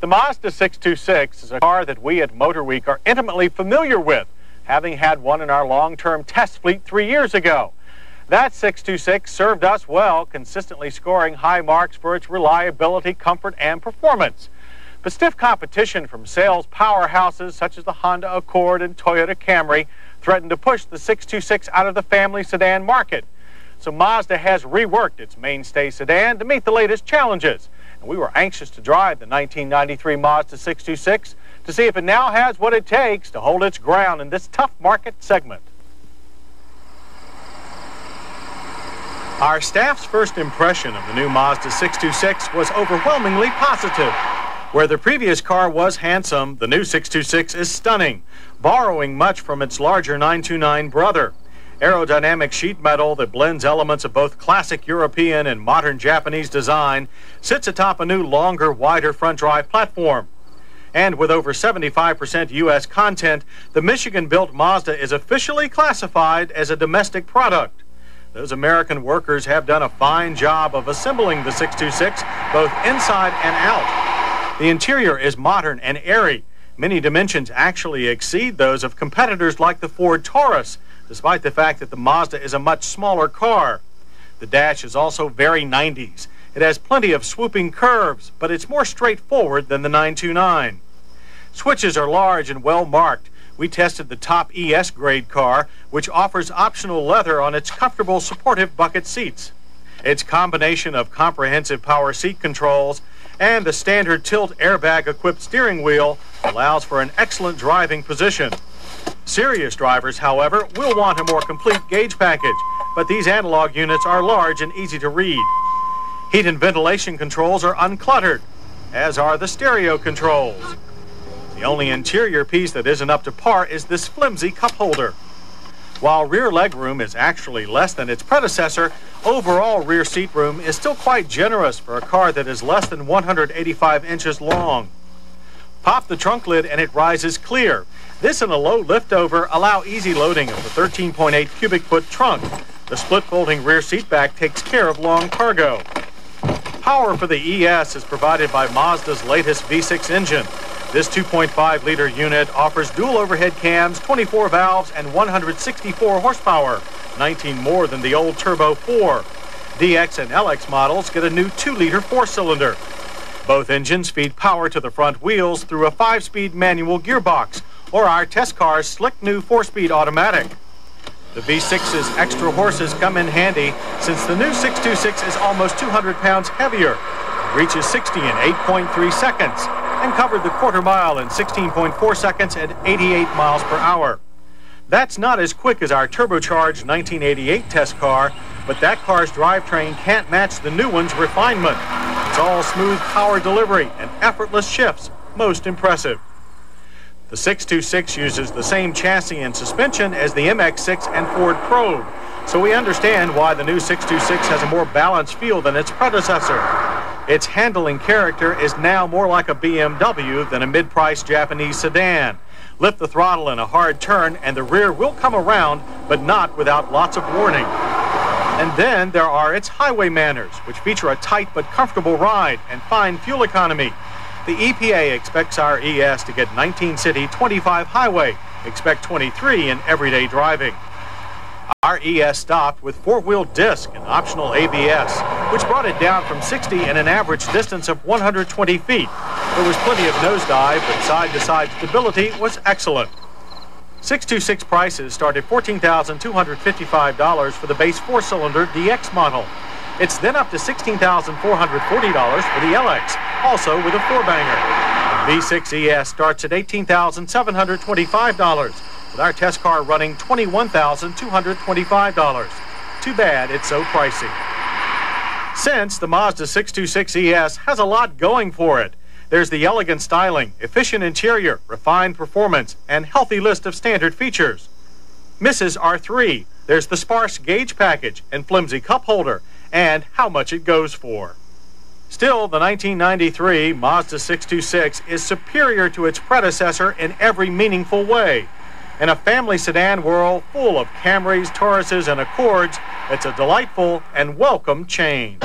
The Mazda 626 is a car that we at MotorWeek are intimately familiar with, having had one in our long-term test fleet 3 years ago. That 626 served us well, consistently scoring high marks for its reliability, comfort, and performance. But stiff competition from sales powerhouses such as the Honda Accord and Toyota Camry threatened to push the 626 out of the family sedan market. So Mazda has reworked its mainstay sedan to meet the latest challenges. And we were anxious to drive the 1993 Mazda 626 to see if it now has what it takes to hold its ground in this tough market segment. Our staff's first impression of the new Mazda 626 was overwhelmingly positive. Where the previous car was handsome, the new 626 is stunning, borrowing much from its larger 929 brother. Aerodynamic sheet metal that blends elements of both classic European and modern Japanese design sits atop a new longer, wider front drive platform. And with over 75% U.S. content, the Michigan-built Mazda is officially classified as a domestic product. Those American workers have done a fine job of assembling the 626, both inside and out. The interior is modern and airy. Many dimensions actually exceed those of competitors like the Ford Taurus, despite the fact that the Mazda is a much smaller car. The dash is also very 90s. It has plenty of swooping curves, but it's more straightforward than the 929. Switches are large and well marked. We tested the top ES grade car, which offers optional leather on its comfortable supportive bucket seats. Its combination of comprehensive power seat controls and the standard tilt airbag equipped steering wheel allows for an excellent driving position. Serious drivers, however, will want a more complete gauge package, but these analog units are large and easy to read. Heat and ventilation controls are uncluttered, as are the stereo controls. The only interior piece that isn't up to par is this flimsy cup holder. While rear legroom is actually less than its predecessor, overall rear seat room is still quite generous for a car that is less than 185 inches long. Pop the trunk lid and it rises clear. This and a low liftover allow easy loading of the 13.8 cubic foot trunk. The split folding rear seat back takes care of long cargo. Power for the ES is provided by Mazda's latest V6 engine. This 2.5-liter unit offers dual overhead cams, 24 valves, and 164 horsepower, 19 more than the old Turbo 4. DX and LX models get a new 2-liter 4-cylinder. Both engines feed power to the front wheels through a 5-speed manual gearbox, or our test car's slick new 4-speed automatic. The V6's extra horses come in handy since the new 626 is almost 200 pounds heavier, reaches 60 in 8.3 seconds, and covered the quarter mile in 16.4 seconds at 88 miles per hour. That's not as quick as our turbocharged 1988 test car, but that car's drivetrain can't match the new one's refinement. It's all smooth power delivery and effortless shifts, most impressive. The 626 uses the same chassis and suspension as the MX-6 and Ford Probe, so we understand why the new 626 has a more balanced feel than its predecessor. Its handling character is now more like a BMW than a mid-priced Japanese sedan. Lift the throttle in a hard turn and the rear will come around, but not without lots of warning. And then there are its highway manners, which feature a tight but comfortable ride and fine fuel economy. The EPA expects our ES to get 19 city, 25 highway. Expect 23 in everyday driving. Our ES stopped with 4-wheel disc and optional ABS, which brought it down from 60 in an average distance of 120 feet. There was plenty of nosedive, but side-to-side stability was excellent. 626 prices start at $14,255 for the base 4-cylinder DX model. It's then up to $16,440 for the LX, also with a 4-banger. The V6 ES starts at $18,725, with our test car running $21,225. Too bad it's so pricey. Since the Mazda 626 ES has a lot going for it. There's the elegant styling, efficient interior, refined performance, and healthy list of standard features. Misses are 3. There's the sparse gauge package and flimsy cup holder, and how much it goes for. Still, the 1993 Mazda 626 is superior to its predecessor in every meaningful way. In a family sedan world full of Camrys, Tauruses, and Accords, it's a delightful and welcome change.